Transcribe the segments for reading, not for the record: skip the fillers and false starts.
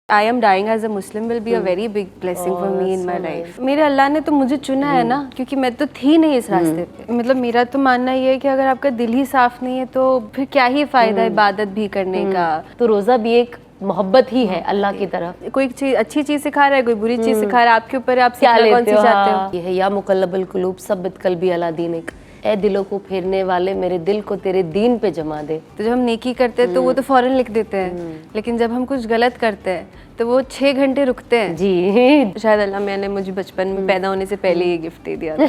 I am dying as a Muslim will be a very big blessing for me in my life. मेरे अल्लाह ने तो मुझे चुना है ना, क्योंकि मैं तो थी नहीं इस रास्ते पे। मतलब मेरा तो मानना ये है कि अगर आपका दिल ही साफ नहीं है तो फिर क्या ही फायदा इबादत भी करने का। तो रोज़ा भी एक मोहब्बत ही है अल्लाह की तरफ। कोई चीज अच्छी चीज सिखा रहा है, कोई बुरी चीज सिखा रहा है, आपके ऊपर है आप क्या सीखना कौन सी चाहते हो। ये है या मुकल्लबुल कुलूब सब्बित क़ल्बी अला दीनिक, ए दिलों को फेरने वाले मेरे दिल को तेरे दीन पे जमा दे। तो जब हम नेकी करते हैं तो वो तो फौरन लिख देते हैं, लेकिन जब हम कुछ गलत करते हैं तो वो 6 घंटे रुकते हैं। जी शायद अल्लाह मैंने मुझे बचपन में पैदा होने से पहले ये गिफ्ट दे दिया था।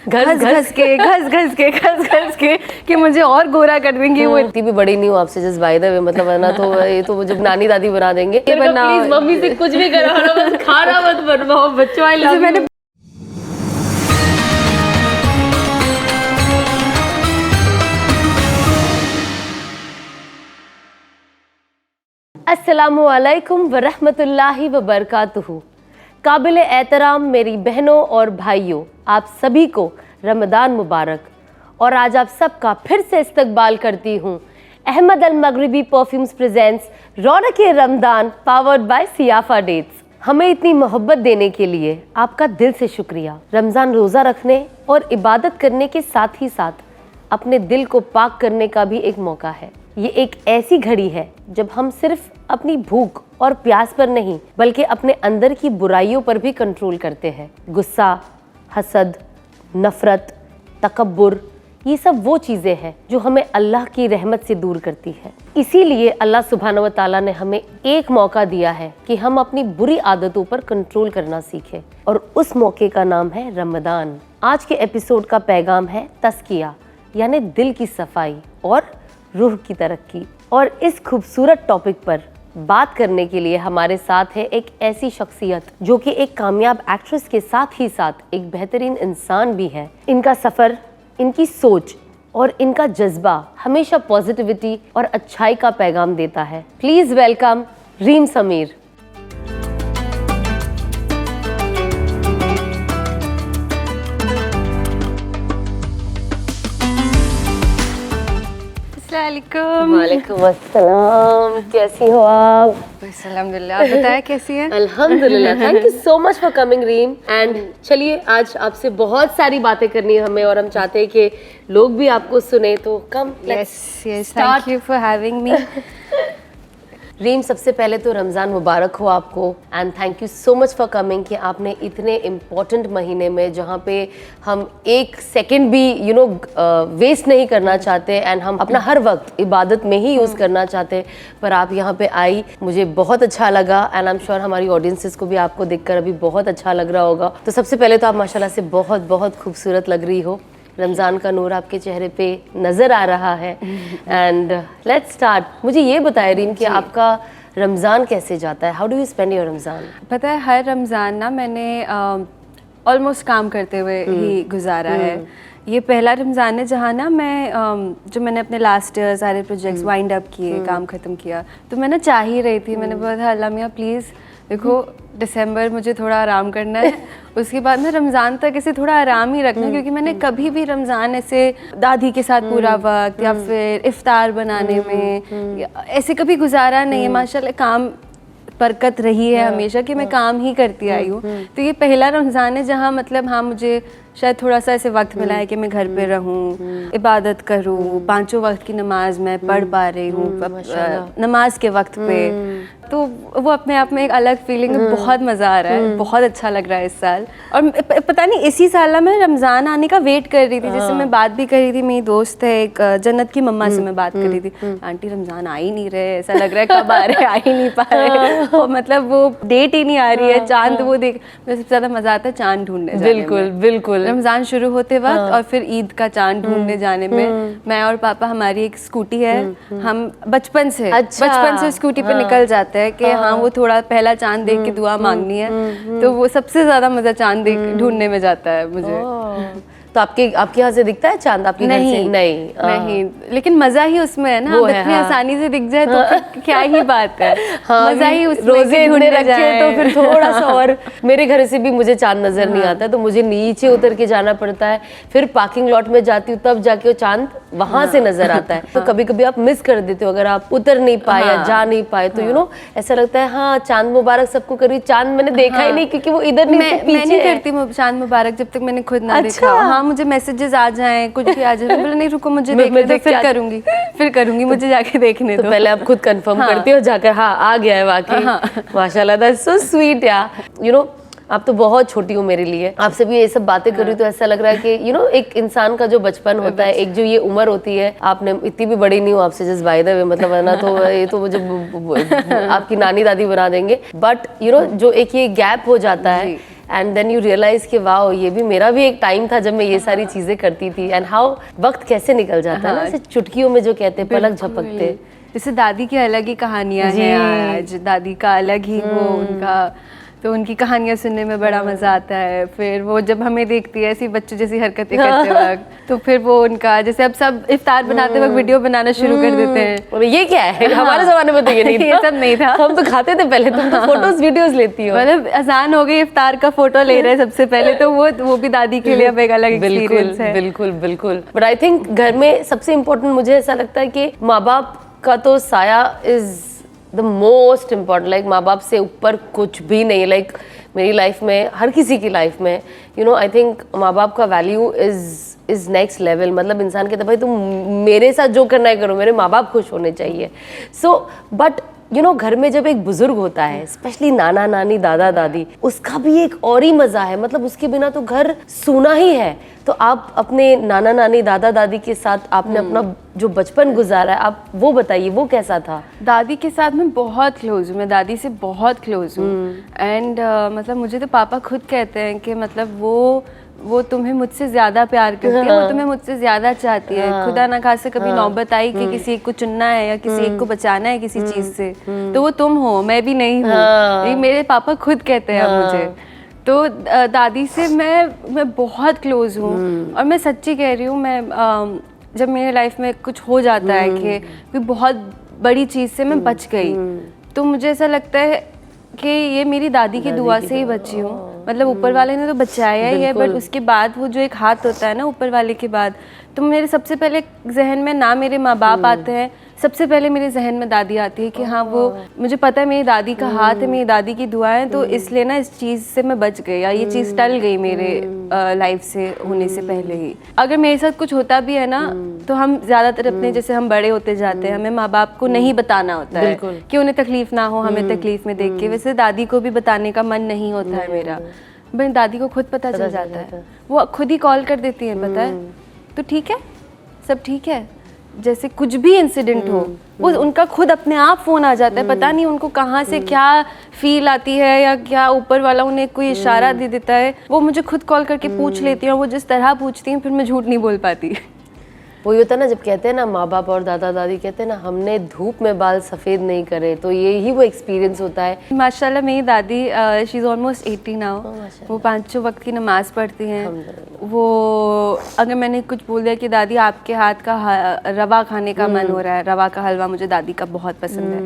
घस घस के कि मुझे और गोरा कर देंगे। वो इतनी भी बड़ी नहीं हूँ आपसे, जस्ट बाय द वे, मतलब वरना तो ये तो मुझे नानी दादी बना देंगे। प्लीज मम्मी से कुछ भी करो, बस खाना मत बनवाओ बच्चों। I love you. अस्सलामुअलैकुम वरहमतुल्लाहि वबरकातुहू। काबिल एहतराम मेरी बहनों और भाइयों, आप सभी को रमज़ान मुबारक। और आज आप सबका फिर से इस्तकबाल करती हूँ Ahmed Al Maghribi perfumes presents Raunaq Ramzan powered by Siafa dates. हमें इतनी मोहब्बत देने के लिए आपका दिल से शुक्रिया। रमज़ान रोज़ा रखने और इबादत करने के साथ ही साथ अपने दिल को पाक करने का भी एक मौका है। ये एक ऐसी घड़ी है जब हम सिर्फ अपनी भूख और प्यास पर नहीं बल्कि अपने अंदर की बुराइयों पर भी कंट्रोल करते हैं। गुस्सा, हसद, नफरत, तकब्बुर, ये सब वो चीज़ें हैं जो हमें अल्लाह की रहमत से दूर करती है। इसीलिए अल्लाह सुब्हानहू व तआला ने हमें एक मौका दिया है कि हम अपनी बुरी आदतों पर कंट्रोल करना सीखें, और उस मौके का नाम है रमज़ान। आज के एपिसोड का पैगाम है तज़किया, यानी दिल की सफाई और रूह की तरक्की। और इस खूबसूरत टॉपिक पर बात करने के लिए हमारे साथ है एक ऐसी शख्सियत जो कि एक कामयाब एक्ट्रेस के साथ ही साथ एक बेहतरीन इंसान भी है। इनका सफ़र, इनकी सोच और इनका जज्बा हमेशा पॉजिटिविटी और अच्छाई का पैगाम देता है। Please welcome Reem Sameer. वालेकुम अस्सलाम, कैसी हो आप? अल्हम्दुलिल्लाह। आप बताएं कैसी है? अल्हम्दुलिल्लाह। Thank you so much for coming Reem. And चलिए, आज आपसे बहुत सारी बातें करनी है हमें, और हम चाहते हैं कि लोग भी आपको सुने, तो कम यस thank you for having me. Reem, सबसे पहले तो रमज़ान मुबारक हो आपको, and thank you so much for coming कि आपने इतने इम्पॉर्टेंट महीने में, जहाँ पे हम एक सेकंड भी वेस्ट नहीं करना चाहते एंड हम अपना हर वक्त इबादत में ही यूज़ करना चाहते, पर आप यहाँ पे आई, मुझे बहुत अच्छा लगा। एंड आई एम श्योर हमारी ऑडियंसेस को भी आपको देखकर अभी बहुत अच्छा लग रहा होगा। तो सबसे पहले तो आप माशाल्लाह से बहुत बहुत खूबसूरत लग रही हो। रमज़ान का नूर आपके चेहरे पे नज़र आ रहा है। And let's start. मुझे ये बताएं रीम कि आपका रमज़ान कैसे जाता है? How do you spend your Ramzan? पता है, हर रमज़ान ना मैंने ऑलमोस्ट काम करते हुए ही गुजारा है। ये पहला रमज़ान है जहाँ ना मैं जो मैंने अपने लास्ट ईयर सारे प्रोजेक्ट्स वाइंड अप किए, काम ख़त्म किया, तो मैं ना चाह ही रही थी, मैंने बोला था अल्लाह मियाँ प्लीज़ देखो दिसंबर मुझे थोड़ा आराम करना है, उसके बाद ना रमज़ान तक ऐसे थोड़ा आराम ही रखना, क्योंकि मैंने कभी भी रमज़ान ऐसे दादी के साथ पूरा वक्त या फिर इफ्तार बनाने में ऐसे कभी गुजारा नहीं है। माशाल्लाह काम बरकत रही है हमेशा कि मैं काम ही करती आई हूँ। तो ये पहला रमज़ान है जहाँ मतलब हाँ मुझे शायद थोड़ा सा ऐसे वक्त मिला है कि मैं घर पे रहूँ, इबादत करूँ, 5 वक्त की नमाज मैं पढ़ पा रही हूँ नमाज के वक्त पे। तो वो अपने आप में एक अलग फीलिंग है, बहुत मज़ा आ रहा है, बहुत अच्छा लग रहा है इस साल। और पता नहीं इसी साल ना मैं रमज़ान आने का वेट कर रही थी। जैसे मैं बात भी कर रही थी, मेरी दोस्त है एक जन्नत की मम्मा से मैं बात कर रही थी, आंटी रमज़ान आ ही नहीं रहे, ऐसा लग रहा है कब आ रहे, आ ही नहीं पा रहे, मतलब वो डेट ही नहीं आ रही है। चांद वो देख, मुझे सबसे ज़्यादा मज़ा आता है चांद ढूंढने जाने में। बिल्कुल बिल्कुल। रमज़ान शुरू होते वक्त और फिर ईद का चांद ढूंढने जाने में, मैं और पापा, हमारी एक स्कूटी है, हम बचपन से स्कूटी पे निकल जाते हैं कि हाँ वो थोड़ा पहला चांद देख के दुआ मांगनी है, तो वो सबसे ज़्यादा मज़ा चांद ढूंढने में जाता है मुझे। तो आपके यहाँ से दिखता है चांद आपके घर से? नहीं नहीं, लेकिन मजा ही उसमें है ना, वो अब है, इतनी हाँ। आसानी से दिख जाए तो फिर क्या ही बात है। हाँ, मजा ही उसमें रोजे कि इतने ढूंढने रखे जाएं। तो फिर थोड़ा सा और मेरे घर से भी मुझे चांद नजर नहीं आता, तो मुझे नीचे उतर के जाना पड़ता है, फिर पार्किंग लॉट में जाती हूँ तब जाके वो चांद वहां से नजर आता है। तो कभी कभी आप मिस कर देते हो अगर आप उतर नहीं पाए या जा नहीं पाए, तो यू नो ऐसा लगता है हाँ चांद मुबारक सबको करी, चांद मैंने देखा ही नहीं क्योंकि वो इधर नहीं, मैं नहीं करती चांद मुबारक जब तक मैंने खुद ना देखा हो। हाँ, मुझे मैसेजेस आ जाएं, कुछ भी आ जाए, मैं बोला नहीं रुको मुझे देखने दो, फिर करूंगी मुझे जाके देखने दो। तो पहले आप खुद कंफर्म करती हो जाकर, हाँ आ गया है वाकई। माशाल्लाह, दैट्स सो स्वीट यार। यू नो आप तो बहुत छोटी हो मेरे लिए, आपसे भी ये सब बातें कर रही तो ऐसा लग रहा है कि यू नो एक इंसान का जो बचपन होता है, एक जो ये उम्र होती है, आपने इतनी भी बड़ी नहीं हो आपसे, जस्ट बाय द वे, मतलब वरना तो ये तो मुझे आपकी नानी दादी बना देंगे। बट यू नो जो एक ये गैप हो जाता है एंड देन यू रियलाइज कि वाओ ये भी मेरा भी एक टाइम था जब मैं ये सारी चीजें करती थी, एंड हाउ वक्त कैसे निकल जाता है ना, ऐसे चुटकियों में जो कहते हैं पलक झपकते। जैसे दादी की अलग ही कहानियां हैं आज, दादी का अलग ही वो उनका, तो उनकी कहानियां सुनने में बड़ा मजा आता है। फिर वो जब हमें देखती है ऐसी बच्चों जैसी हरकतें करते वक्त, तो फिर वो उनका जैसे अब सब इफ्तार बनाते वक्त वीडियो बनाना शुरू कर देते हैं। और ये क्या है, हमारे जमाने में तो ये नहीं था। ये सब नहीं था, हम तो खाते थे पहले, तुम तो फोटोज वीडियोस लेती हो। मतलब अजान हो गई, इफ्तार का फोटो ले रहे हैं सबसे पहले, तो वो भी दादी के लिए अब एक अलग एक्सपीरियंस है। बिल्कुल बिल्कुल। बट आई थिंक घर में सबसे इम्पोर्टेंट मुझे ऐसा लगता है कि माँ बाप का तो साया is the most important. Like माँ बाप से ऊपर कुछ भी नहीं। लाइक मेरी लाइफ में, हर किसी की लाइफ में, यू नो आई थिंक माँ बाप का वैल्यू इज नेक्स्ट लेवल। मतलब इंसान कहता है भाई तुम मेरे साथ जो करना है करो, मेरे माँ बाप खुश होने चाहिए। सो बट यू नो घर में जब एक बुजुर्ग होता है, स्पेशली नाना नानी दादा दादी, उसका भी एक और ही मजा है। मतलब उसके बिना तो घर सूना ही है। तो आप अपने नाना नानी दादा दादी के साथ आपने अपना जो बचपन गुजारा है, आप वो बताइए वो कैसा था? दादी के साथ मैं बहुत क्लोज हूँ, मैं दादी से बहुत क्लोज हूँ। एंड मतलब मुझे तो पापा खुद कहते हैं कि मतलब वो तुम्हें मुझसे ज्यादा प्यार करती है, वो तुम्हें मुझसे ज्यादा चाहती है। खुदा ना खासे कभी नौबत आई कि किसी एक को चुनना है या किसी एक को बचाना है किसी चीज से, तो वो तुम हो, मैं भी नहीं हूँ। ये मेरे पापा खुद कहते हैं मुझे। तो दादी से मैं बहुत क्लोज हूँ। और मैं सच्ची कह रही हूँ, मैं जब मेरे लाइफ में कुछ हो जाता है कि कोई बहुत बड़ी चीज़ से मैं बच गई, तो मुझे ऐसा लगता है कि ये मेरी दादी की दुआ से ही बची हूँ। मतलब ऊपर वाले ने तो बचाया ही है, बट उसके बाद वो जो एक हाथ होता है ना ऊपर वाले के बाद, तो मेरे सबसे पहले जहन में ना मेरे माँ बाप आते हैं, सबसे पहले मेरे जहन में दादी आती है कि हाँ वो मुझे पता है मेरी दादी का हाथ है, मेरी दादी की दुआएं, तो इसलिए ना इस चीज़ से मैं बच गई या ये चीज़ टल गई मेरे लाइफ से होने से पहले ही। अगर मेरे साथ कुछ होता भी है ना, तो हम ज़्यादातर अपने जैसे हम बड़े होते जाते हैं, हमें माँ बाप को नहीं बताना होता है कि उन्हें तकलीफ ना हो हमें तकलीफ में देख के। वैसे दादी को भी बताने का मन नहीं होता है मेरा, बट दादी को खुद पता चल जाता है, वो खुद ही कॉल कर देती है, पता है तो ठीक है, सब ठीक है, जैसे कुछ भी इंसिडेंट हो, वो उनका खुद अपने आप फोन आ जाता है। पता नहीं उनको कहाँ से क्या फील आती है या क्या ऊपर वाला उन्हें कोई इशारा दे देता है, वो मुझे खुद कॉल करके पूछ लेती हैं। और वो जिस तरह पूछती हैं फिर मैं झूठ नहीं बोल पाती। वही होता है ना जब कहते हैं ना माँ बाप और दादा दादी कहते हैं ना हमने धूप में बाल सफ़ेद नहीं करे, तो यही वो एक्सपीरियंस होता है। माशाल्लाह मेरी दादी शी इज़ ऑलमोस्ट 80 नाउ। वो 5 वक्त की नमाज़ पढ़ती हैं। वो अगर मैंने कुछ बोल दिया कि दादी आपके हाथ का रवा खाने का मन हो रहा है, रवा का हलवा मुझे दादी का बहुत पसंद है,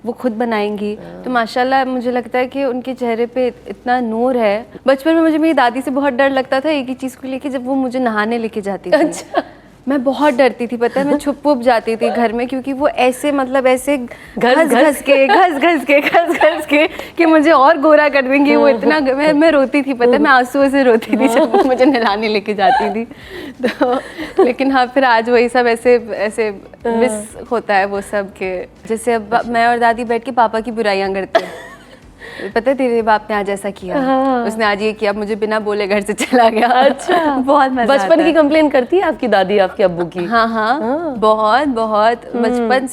वो खुद बनाएंगी, तो माशाल्लाह मुझे लगता है कि उनके चेहरे पे इतना नूर है। बचपन में मुझे मेरी दादी से बहुत डर लगता था एक ही चीज़ को लेके, जब वो मुझे नहाने लेके जाती थी। अच्छा। मैं बहुत डरती थी, पता है, मैं छुप जाती थी घर में, क्योंकि वो ऐसे मतलब ऐसे घस के कि मुझे और गोरा कर देंगे। वो इतना मैं रोती थी, पता है, मैं आंसुओं से रोती थी जब वो मुझे नहलाने लेके जाती थी। तो लेकिन हाँ फिर आज वही सब ऐसे मिस होता है वो सब के, जैसे अब मैं और दादी बैठ के पापा की बुराइयां करते हैं। पता है तेरे बाप ने आज ऐसा किया, उसने आज ये किया, मुझे बिना बोले घर से चला गया। अच्छा। बहुत मजा बचपन की कंप्लेन करती है आपकी दादी आपके अब्बू की? हाँ बहुत बचपन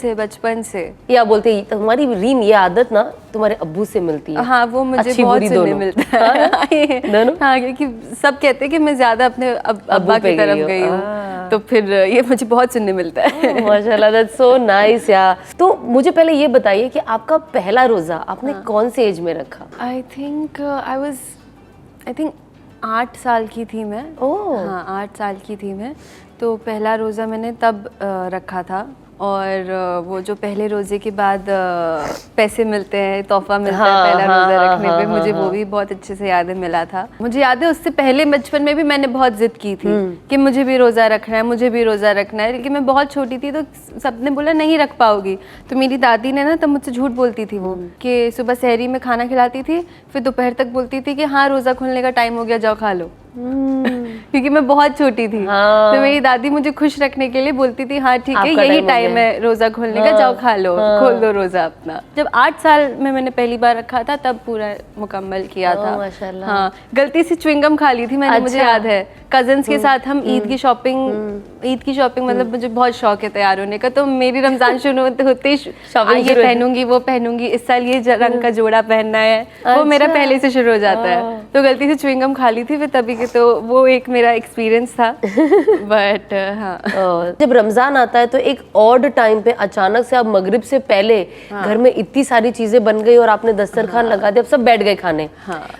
से। या बोलते हैं तुम्हारी रीम ये आदत ना तुम्हारे अब्बू से मिलती है। हाँ वो मुझे बहुत सुनने मिलता है। दोनों? हाँ क्योंकि सब कहते हैं कि मैं ज्यादा अपने अब्बा की तरफ गई हूँ, तो फिर ये मुझे बहुत सुनने मिलता है। माशाल्लाह, दैट्स सो नाइस यार। तो मुझे पहले ये बताइए कि आपका पहला रोजा आपने कौन से एज में रखा? आई थिंक 8 साल की थी मैं। ओह। हाँ 8 साल की थी मैं, तो पहला रोज़ा मैंने तब रखा था। और वो जो पहले रोज़े के बाद पैसे मिलते हैं, तोहफा मिलता है पहला रोज़ा रखने पे, मुझे वो भी बहुत अच्छे से याद है मिला था। मुझे याद है उससे पहले बचपन में भी मैंने बहुत जिद की थी कि मुझे भी रोज़ा रखना है, मुझे भी रोज़ा रखना है, लेकिन मैं बहुत छोटी थी तो सबने बोला नहीं रख पाओगी। तो मेरी दादी ने ना तब मुझसे झूठ बोलती थी वो, कि सुबह सहरी में खाना खिलाती थी, फिर दोपहर तक बोलती थी कि हाँ रोज़ा खुलने का टाइम हो गया, जाओ खा लो। क्योंकि मैं बहुत छोटी थी। तो मेरी दादी मुझे खुश रखने के लिए बोलती थी हाँ ठीक है यही टाइम है रोज़ा खोलने का, जाओ खा लो, खोल दो रोज़ा अपना। जब 8 साल में मैंने पहली बार रखा था तब पूरा मुकम्मल किया था। माशाल्लाह। हाँ गलती से च्युइंगम खा ली थी मैंने, मुझे याद है। कजन्स के साथ हम ईद की शॉपिंग मतलब मुझे बहुत शौक है तैयार होने का, तो मेरी रमज़ान शुरू होते ही ये पहनूंगी वो पहनूंगी, इस साल ये रंग का जोड़ा पहनना है, वो मेरा पहले से शुरू हो जाता है। तो गलती से च्युइंगम खा ली थी फिर तभी के, तो वो एक मेरा एक्सपीरियंस था। बट हाँ जब रमजान आता है तो एक ऑड टाइम पे अचानक से आप मगरिब से पहले घर में इतनी सारी चीजें बन गई और आपने दस्तरखान लगा दिया, अब सब बैठ गए खाने।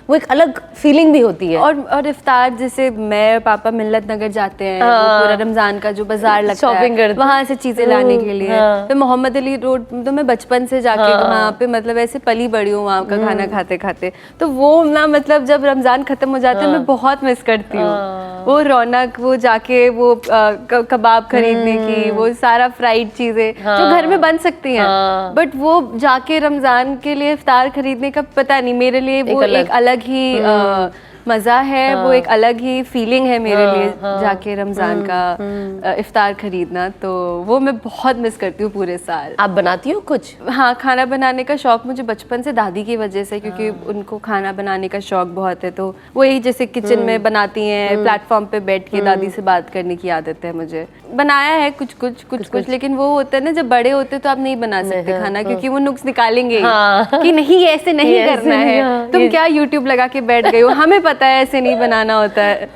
वो एक अलग फीलिंग भी होती है। और इफ्तार जैसे मैं और पापा मिल्लत नगर जाते हैं, वो पूरा रमजान का जो बाजार लगता शॉपिंग है वहाँ से चीजें लाने के लिए। तो मोहम्मद अली रोड तो मैं बचपन से जाके वहाँ पे मतलब ऐसे पली बड़ी हूँ वहाँ का खाना खाते खाते, तो वो ना मतलब जब रमजान खत्म हो जाता है मैं बहुत मिस करती हूँ वो रौनक, वो जाके वो कबाब खरीदने की, वो सारा फ्राइड चीजें जो घर में बन सकती हैं, बट वो जाके रमजान के लिए इफ्तार खरीदने का पता नहीं, मेरे लिए वो एक अलग ही मज़ा है। वो एक अलग ही फीलिंग है मेरे लिए जाके रमज़ान का इफ्तार खरीदना, तो वो मैं बहुत मिस करती हूँ पूरे साल। आप बनाती हो कुछ? हाँ खाना बनाने का शौक मुझे बचपन से दादी की वजह से, क्योंकि उनको खाना बनाने का शौक बहुत है, तो वही जैसे किचन में बनाती हैं, प्लेटफॉर्म पे बैठ के दादी से बात करने की आदत है मुझे। बनाया है कुछ, लेकिन वो होता है ना जब बड़े होते तो आप नहीं बना सकते खाना, क्योंकि वो नुक्स निकालेंगे कि नहीं ऐसे नहीं करना है, तुम क्या यूट्यूब लगा के बैठ गई हो, हमें पता है ऐसे नहीं बनाना होता है।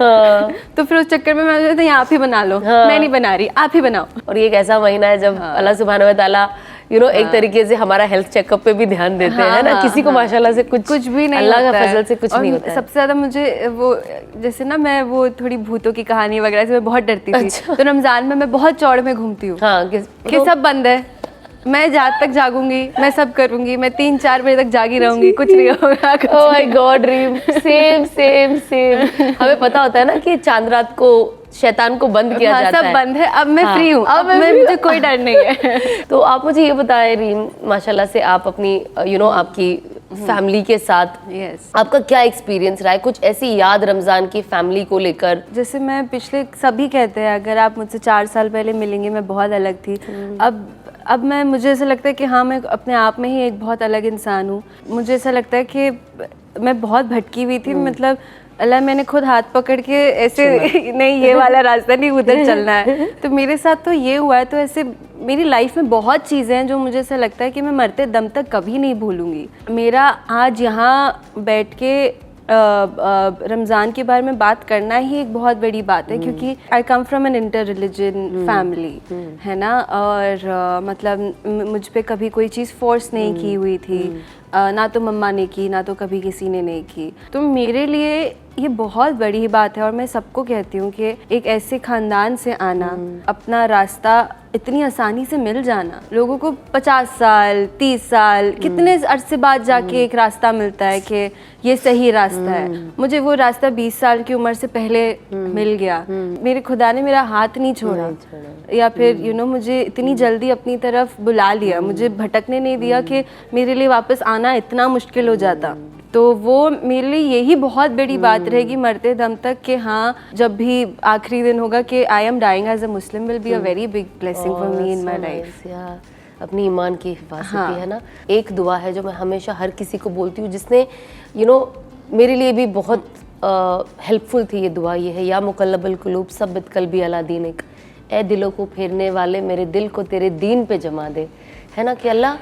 तो फिर उस चक्कर में मैं तो आप ही बना लो, मैं नहीं बना रही, आप ही बनाओ। और ये एक ऐसा महीना है जब अल्लाह सुब्हानहू व तआला एक तरीके से हमारा हेल्थ चेकअप पे भी ध्यान देते हैं ना। किसी को माशाल्लाह से कुछ भी नहीं, अल्लाह का फजल से कुछ नहीं होता है। सबसे ज्यादा मुझे वो जैसे ना मैं वो थोड़ी भूतों की कहानी वगैरह से मैं बहुत डरती थी। तो रमजान में मैं बहुत चौड़ में घूमती हूँ कि सब बंद है, मैं रात तक जागूंगी, मैं सब करूंगी, मैं 3-4 बजे तक जागी रहूंगी, कुछ नहीं होगा। Oh my God dream, same हमें पता होता है ना कि चांद रात को शैतान को बंद किया जाता है। सब बंद है, अब मैं फ्री हूँ, अब मुझे कोई डर नहीं है। तो आप मुझे ये बताएं रीम, माशाल्लाह से आप अपनी आपकी फैमिली के साथ आपका क्या एक्सपीरियंस रहा है? कुछ ऐसी याद रमजान की फैमिली को लेकर? जैसे मैं पिछले सभी कहते हैं अगर आप मुझसे 4 साल पहले मिलेंगे मैं बहुत अलग थी। अब मुझे ऐसा लगता है कि हाँ मैं अपने आप में ही एक बहुत अलग इंसान हूँ। मुझे ऐसा लगता है कि मैं बहुत भटकी हुई थी, मतलब अल्लाह मैंने खुद हाथ पकड़ के ऐसे नहीं ये वाला रास्ता नहीं, उधर चलना है। तो मेरे साथ तो ये हुआ है। तो ऐसे मेरी लाइफ में बहुत चीज़ें हैं जो मुझे ऐसा लगता है कि मैं मरते दम तक कभी नहीं भूलूंगी। मेरा आज यहाँ बैठ के रमज़ान के बारे में बात करना ही एक बहुत बड़ी बात है, क्योंकि I come from an inter religion family, है ना। और मतलब मुझ पे कभी कोई चीज़ फोर्स नहीं की हुई थी, ना तो मम्मा ने की, ना तो कभी किसी ने नहीं की। तो मेरे लिए ये बहुत बड़ी बात है और मैं सबको कहती हूँ कि एक ऐसे ख़ानदान से आना, अपना रास्ता इतनी आसानी से मिल जाना, लोगों को 50 साल 30 साल कितने अरसे बाद जाके एक रास्ता मिलता है कि ये सही रास्ता है। मुझे वो रास्ता 20 साल की उम्र से पहले मिल गया। मेरे खुदा ने मेरा हाथ नहीं छोड़ा या फिर मुझे इतनी जल्दी अपनी तरफ बुला लिया, मुझे भटकने नहीं दिया कि मेरे लिए वापस आना इतना मुश्किल हो जाता। तो वो मेरे लिए यही बहुत बड़ी बात रहेगी मरते दम तक कि हाँ जब भी आखिरी दिन होगा कि I am dying as a Muslim will be a very big blessing for me in my life. अपनी ईमान की हिफाजत की है ना। एक दुआ है जो मैं हमेशा हर किसी को बोलती हूँ, जिसने मेरे लिए भी बहुत हेल्पफुल थी ये दुआ, ये है या मुकल्लबुल कुलूब सब्बित क़ल्बी अला दीनिक, ए दिलों को फेरने वाले मेरे दिल को तेरे दीन पे जमा दे, है ना। कि अल्लाह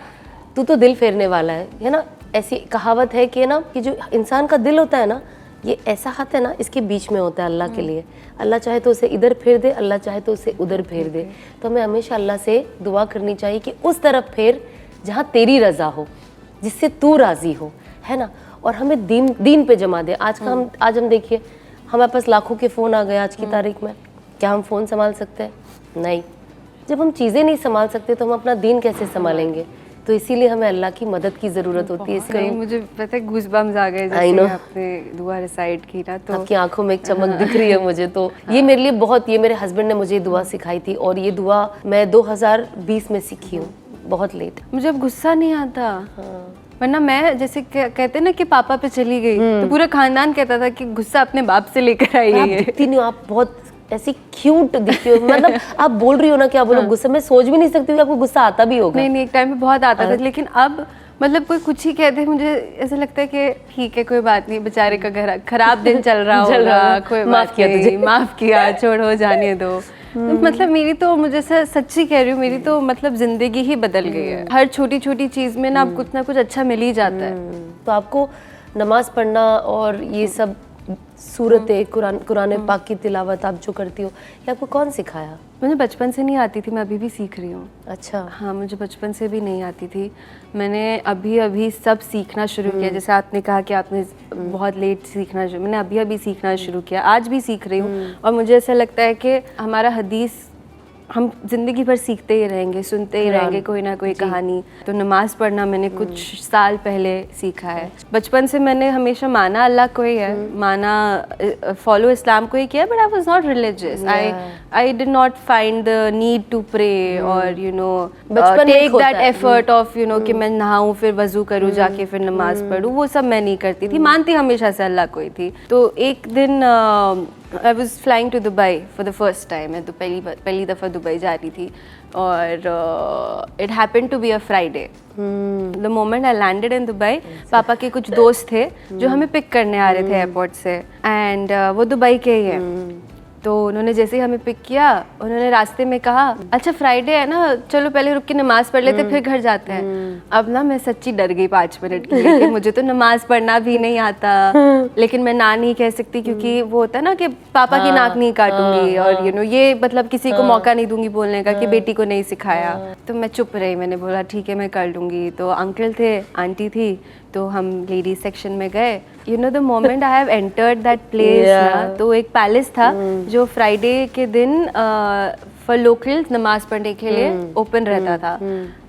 तू तो दिल फेरने वाला है ना। ऐसी कहावत है कि ना कि जो इंसान का दिल होता है ना, ये ऐसा हाथ है ना, इसके बीच में होता है अल्लाह के लिए। अल्लाह चाहे तो उसे इधर फेर दे, अल्लाह चाहे तो उसे उधर फेर दे। तो हमें हमेशा अल्लाह से दुआ करनी चाहिए कि उस तरफ फेर जहाँ तेरी रज़ा हो, जिससे तू राज़ी हो, है ना। और हमें दीन पे जमा दे। आज हम देखिए हमारे पास लाखों के फ़ोन आ गए आज की तारीख में, क्या हम फ़ोन संभाल सकते हैं? नहीं। जब हम चीज़ें नहीं संभाल सकते तो हम अपना दीन कैसे संभालेंगे? तो इसीलिए हमें अल्लाह की मदद की ज़रूरत होती है। नहीं, मुझे पता है गूज़बम्स आ गए I जैसे know. आपने दुआ रिसाइट की ना, तो आपकी आंखों में एक चमक दिख रही है मुझे। तो ये मेरे लिए बहुत, ये मेरे हस्बैंड ने मुझे ये दुआ सिखाई थी और ये दुआ मैं 2020 में सीखी हूँ, बहुत लेट। मुझे अब गुस्सा नहीं आता। वरना मैं जैसे कहते हैं ना कि पापा पे चली गई तो पूरा खानदान कहता था कि गुस्सा अपने बाप से लेकर आई आप है। दिखती नहीं हो, आप बहुत ऐसी क्यूट दिखती हो। मतलब आप बोल रही हो ना कि आप बोलो गुस्सा, मैं सोच भी नहीं सकती कि आपको गुस्सा आता भी होगा। नहीं, एक टाइम पे बहुत आता था, लेकिन अब मतलब कोई कुछ ही कहते हैं मुझे ऐसा लगता है कि ठीक है, कोई बात नहीं, बेचारे का घर खराब दिन चल रहा होगा, कोई माफ किया तुझे। माफ किया, छोड़ो, जाने दो। मतलब मेरी तो, मुझे सच्ची कह रही हूँ, मेरी तो मतलब जिंदगी ही बदल गई है। हर छोटी छोटी चीज में ना अब कुछ ना कुछ अच्छा मिल ही जाता है। तो आपको नमाज पढ़ना और ये सब सूरतें, कुरान पाक की तिलावत आप जो करती हो, ये आपको कौन सिखाया? मुझे बचपन से नहीं आती थी, मैं अभी भी सीख रही हूँ। अच्छा। हाँ, मुझे बचपन से भी नहीं आती थी, मैंने अभी अभी सब सीखना शुरू किया। जैसे आपने कहा कि आपने बहुत लेट सीखना शुरू, मैंने अभी अभी सीखना शुरू किया, आज भी सीख रही हूँ। और मुझे ऐसा लगता है कि हमारा हदीस हम जिंदगी भर सीखते ही रहेंगे, सुनते ही रहेंगे कोई ना कोई कहानी। तो नमाज पढ़ना मैंने कुछ साल पहले सीखा है। बचपन से मैंने हमेशा माना अल्लाह को ही है, माना फॉलो इस्लाम को ही किया, but I was not religious. I did not find the need to pray और you know take that effort of you know कि मैं नहाऊं फिर वजू करूं जाके फिर नमाज पढ़ूं, वो सब मैं नहीं करती थी। मानती हमेशा से अल्लाह को ही थी। तो एक दिन I was flying to Dubai for the first time. मैं तो पहली दफ़ा दुबई जा रही थी और it happened to be a Friday. The moment I landed in Dubai, पापा के कुछ दोस्त थे जो हमें पिक करने आ रहे थे एयरपोर्ट से, एंड वो दुबई के ही हैं। तो उन्होंने जैसे ही हमें पिक किया, उन्होंने रास्ते में कहा, अच्छा फ्राइडे है ना, चलो पहले रुक के नमाज पढ़ लेते फिर घर जाते हैं। अब ना मैं सच्ची डर गई 5 मिनट के लिए कि मुझे तो नमाज पढ़ना भी नहीं आता, लेकिन मैं ना नहीं कह सकती क्योंकि वो होता है ना कि पापा की नाक नहीं काटूंगी और यू नो ये मतलब किसी को मौका नहीं दूंगी बोलने का कि बेटी को नहीं सिखाया। तो मैं चुप रही, मैंने बोला ठीक है मैं कर लूंगी। तो अंकल थे, आंटी थी, तो हम लेडीज सेक्शन में गए। You know the moment I have entered that place ना, तो एक पैलेस था जो फ्राइडे के दिन फॉर लोकल्स नमाज पढ़ने के लिए ओपन रहता था।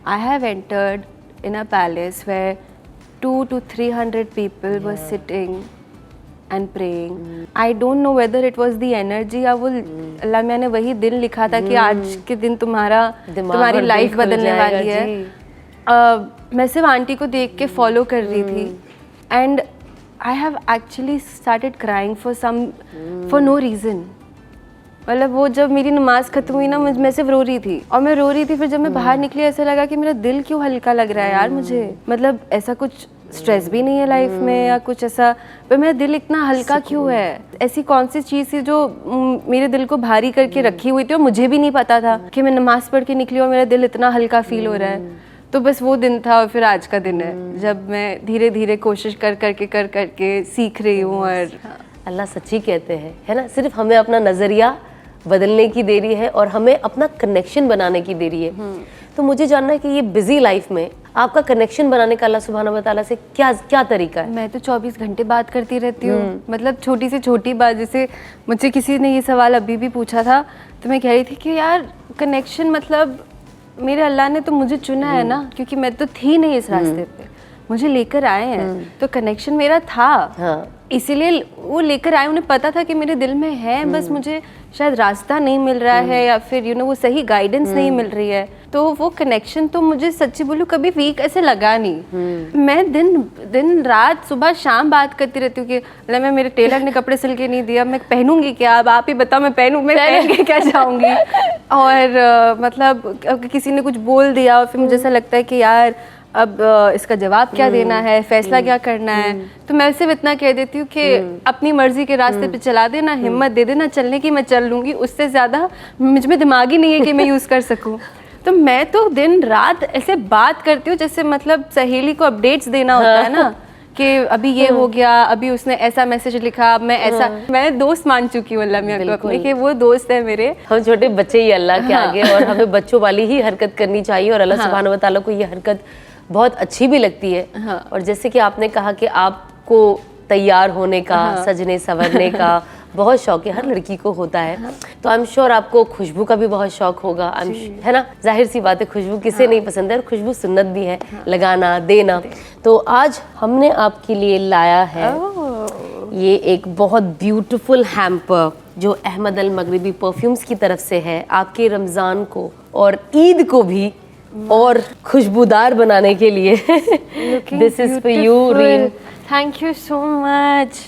I have entered in a palace where 200 to 300 people were sitting and praying. I don't know whether it was the energy या वो अल्लाह मियां ने वही दिन लिखा था कि आज के दिन तुम्हारी लाइफ बदलने वाली है। मैं सिर्फ आंटी को देख के फॉलो कर रही थी and I have actually started crying for no reason. मतलब वो जब मेरी नमाज खत्म हुई ना, मैं सिर्फ रो रही थी और मैं रो रही थी। फिर जब मैं बाहर निकली ऐसा लगा कि मेरा दिल क्यों हल्का लग रहा है यार मुझे, मतलब ऐसा कुछ स्ट्रेस भी नहीं है लाइफ में या कुछ ऐसा, पर मेरा दिल इतना हल्का क्यों है। ऐसी कौन सी चीज़ थी जो मेरे दिल को भारी करके रखी हुई थी और मुझे भी नहीं पता था कि मैं नमाज पढ़ के निकली और मेरा दिल इतना हल्का फील हो रहा है। तो बस वो दिन था और फिर आज का दिन है जब मैं धीरे धीरे कोशिश कर करके सीख रही हूँ। और अल्लाह सच्ची कहते हैं, है ना, सिर्फ हमें अपना नज़रिया बदलने की देरी है और हमें अपना कनेक्शन बनाने की देरी है। तो मुझे जानना है कि ये बिजी लाइफ में आपका कनेक्शन बनाने का अल्लाह सुब्हानहू व तआला से क्या तरीका है? मैं तो 24 घंटे बात करती रहती हूँ। मतलब छोटी से छोटी बात, जैसे मुझसे किसी ने ये सवाल अभी भी पूछा था तो मैं कह रही थी कि यार कनेक्शन मतलब मेरे अल्लाह ने तो मुझे चुना है ना, क्योंकि मैं तो थी नहीं इस रास्ते पे, मुझे लेकर आए हैं तो कनेक्शन मेरा था। हाँ। इसीलिए वो लेकर आए, उन्हें पता था कि मेरे दिल में है, बस मुझे शायद रास्ता नहीं मिल रहा है या फिर यू नो वो सही गाइडेंस नहीं मिल रही है। तो वो कनेक्शन तो मुझे सच्ची बोलूं कभी वीक ऐसे लगा नहीं। मैं दिन रात सुबह शाम बात करती रहती हूँ कि अल्लाह मैं मेरे टेलर ने कपड़े सिल के नहीं दिया, मैं पहनूंगी क्या, अब आप ही बताओ मैं पहन के क्या जाऊँगी। और मतलब किसी ने कुछ बोल दिया और फिर मुझे ऐसा लगता है कि यार अब इसका जवाब क्या देना है, फैसला क्या करना है। तो मैं सिर्फ इतना कह देती हूँ कि अपनी मर्जी के रास्ते पे चला देना, हिम्मत दे देना, चलने की मैं चल लूँगी, उससे ज़्यादा मुझ में दिमाग ही नहीं है कि मैं यूज़ कर सकूँ। तो मैं तो दिन रात ऐसे बात करती हूँ जैसे मतलब सहेली को अपडेट्स देना होता है ना कि अभी ये हो गया, अभी उसने ऐसा मैसेज लिखा, मैं ऐसा, मैं दोस्त मान चुकी हूँ अल्लाह मियां को अपने कि वो दोस्त है मेरे। हम छोटे बच्चे ही अल्लाह के आगे और हमें बच्चों वाली ही हरकत करनी चाहिए और अल्लाह सुब्हानहू व तआला को ये हरकत बहुत अच्छी भी लगती है। और जैसे कि आपने कहा कि आपको तैयार होने का, सजने संवरने का बहुत शौक है, हर लड़की को होता है। तो आई एम श्योर आपको खुशबू का भी बहुत शौक होगा, है ना? जाहिर सी बात है, खुशबू किसे नहीं पसंद है, और खुशबू सुन्नत भी है, लगाना देना। तो आज हमने आपके लिए लाया है ये एक बहुत ब्यूटीफुल हैम्पर जो अहमद अल मगरिबी परफ्यूम्स की तरफ से है, आपके रमज़ान को और ईद को भी और खुशबूदार बनाने के लिए। This is for you Reem. Thank you so much,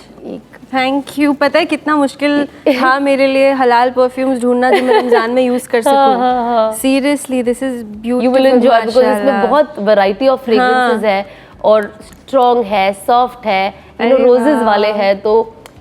thank you. पता है कितना मुश्किल था मेरे लिए हलाल परफ्यूम्स ढूंढना जो मैं रमजान में यूज कर सकूं। Seriously this is beautiful, you will enjoy because इसमें बहुत वैरायटी ऑफ फ्रेग्रेंसेस है और स्ट्रॉन्ग है, सॉफ्ट है, रोजेस वाले हैं। तो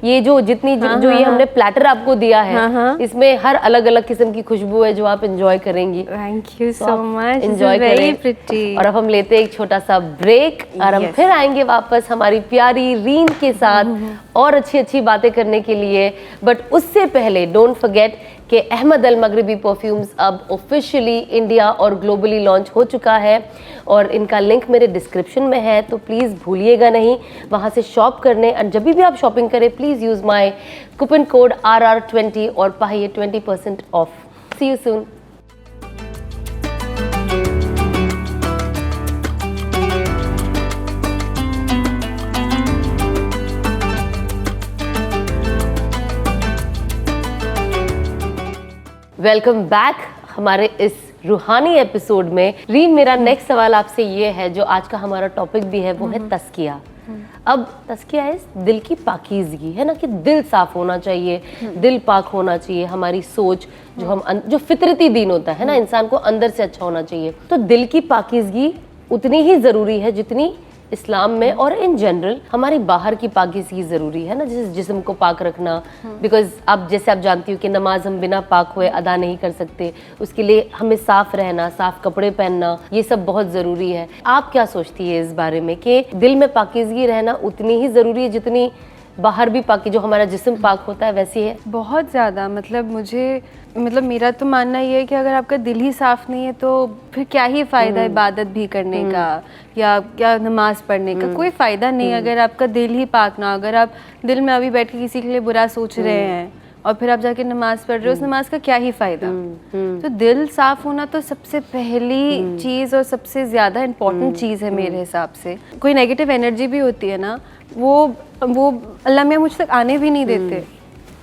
ये जो जितनी जो ये हमने प्लेटर आपको दिया है, इसमें हर अलग अलग किस्म की खुशबू है जो आप एंजॉय करेंगी। Thank you so much, enjoy करें। और अब हम लेते हैं एक छोटा सा ब्रेक और हम फिर आएंगे वापस हमारी प्यारी रीम के साथ और अच्छी अच्छी बातें करने के लिए। बट उससे पहले डोंट फॉरगेट कि अहमद अल मगरिबी परफ्यूम्स अब ऑफिशियली इंडिया और ग्लोबली लॉन्च हो चुका है और इनका लिंक मेरे डिस्क्रिप्शन में है, तो प्लीज़ भूलिएगा नहीं वहाँ से शॉप करने। और जब भी आप शॉपिंग करें please use my coupon code RR20 और पाइए 20% off. See you soon. Welcome back हमारे इस रूहानी एपिसोड में। रीम, मेरा नेक्स्ट सवाल आपसे ये है, जो आज का हमारा टॉपिक भी है, वो है तस्किया। अब तस्किया है दिल की पाकीज़गी, है ना, कि दिल साफ होना चाहिए, दिल पाक होना चाहिए, हमारी सोच जो फितरती दीन होता है ना, इंसान को अंदर से अच्छा होना चाहिए। तो दिल की पाकीज़गी उतनी ही ज़रूरी है जितनी इस्लाम में और इन जनरल हमारी बाहर की पाकीज़गी ज़रूरी है ना, जैसे जिस्म को पाक रखना। बिकॉज आप जैसे आप जानती हो कि नमाज हम बिना पाक हुए अदा नहीं कर सकते, उसके लिए हमें साफ़ रहना, साफ़ कपड़े पहनना, ये सब बहुत ज़रूरी है। आप क्या सोचती है इस बारे में कि दिल में पाकीज़गी रहना उतनी ही ज़रूरी है जितनी बाहर भी पाकी, जो हमारा जिस्म पाक होता है वैसी है? बहुत ज़्यादा। मतलब मेरा तो मानना ये है कि अगर आपका दिल ही साफ नहीं है तो फिर क्या ही फ़ायदा इबादत भी करने का या नमाज पढ़ने का, कोई फ़ायदा नहीं अगर आपका दिल ही पाक ना। अगर आप दिल में अभी बैठ के किसी के लिए बुरा सोच रहे हैं और फिर आप जाके नमाज पढ़ रहे हो, उस नमाज का क्या ही फ़ायदा। तो दिल साफ होना तो सबसे पहली चीज़ और सबसे ज़्यादा इम्पोर्टेंट चीज़ है मेरे हिसाब से। कोई नेगेटिव एनर्जी भी होती है ना, वो अल्लाह मियाँ मुझ तक आने भी नहीं देते।